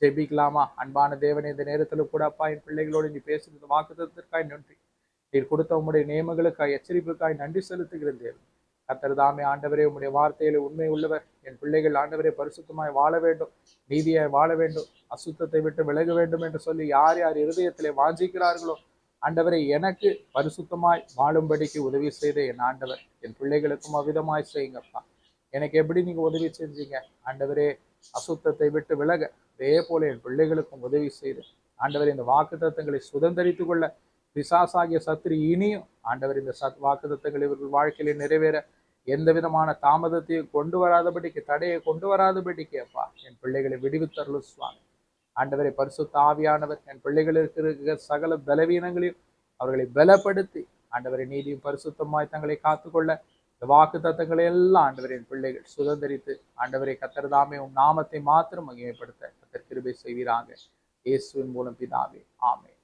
ஜெபிக்கலாமா? அன்பான தேவனே, இந்த நேரத்துல கூட அப்பா என் பிள்ளைகளோடு நீ பேசுகிறது வாக்குத்தத்தத்திற்காய் நன்றி. நீர் கொடுத்த உம்முடைய நியமங்களுக்காய் எச்சரிப்புக்காய் நன்றி செலுத்துகிற தேவன். கர்த்தர் தாமே ஆண்டவரே, உம்முடைய வார்த்தையில உண்மை உள்ளவர். என் பிள்ளைகள் ஆண்டவரே பரிசுத்தமாய் வாழ வேண்டும், நீதியாய் வாழ வேண்டும், அசுத்தத்தை விட்டு விலக வேண்டும் என்று சொல்லி யார் யார் இருதயத்திலே வாஞ்சிக்கிறார்களோ ஆண்டவரை எனக்கு பரிசுத்தமாய் வாழும்படிக்கு உதவி செய்த என் ஆண்டவர் என் பிள்ளைகளுக்கும் அவ்விதமாய் செய்யுங்கப்பா. எனக்கு எப்படி நீங்க உதவி செஞ்சீங்க ஆண்டவரே, அசுத்தத்தை விட்டு விலக, அதே போல என் பிள்ளைகளுக்கும் உதவி செய்து ஆண்டவர் இந்த வாக்குத்தத்தங்களை சுதந்திரித்துக் கொள்ள பிசாசாகிய சத்துரு இனியும் ஆண்டவர் இந்த வாக்குத்தத்தங்கள் இவர்கள் வாழ்க்கையில நிறைவேற எந்த விதமான தாமதத்தையும் கொண்டு வராதபடிக்கு, தடையை கொண்டு வராதபடிக்கு அப்பா என் பிள்ளைகளை விடுவித்தருளும் சுவாமி. ஆண்டவரை பரிசுத்த ஆவியானவர் என் பிள்ளைகளுக்கு இருக்கிற சகல பலவீனங்களையும் அவர்களை பலப்படுத்தி ஆண்டவரை நீதியும் பரிசுத்தமாய் தங்களை காத்துக்கொள்ள இந்த வாக்கு தத்தங்களை எல்லாம் ஆண்டவரை என் பிள்ளைகள் சுதந்திரித்து ஆண்டவரை கர்த்தர் தாமே உம் நாமத்தை மாத்திரம் மகிமைப்படுத்த கர்த்தர் கிருபை செய்வீராக. இயேசுவின் மூலம் பிதாவே, ஆமென்.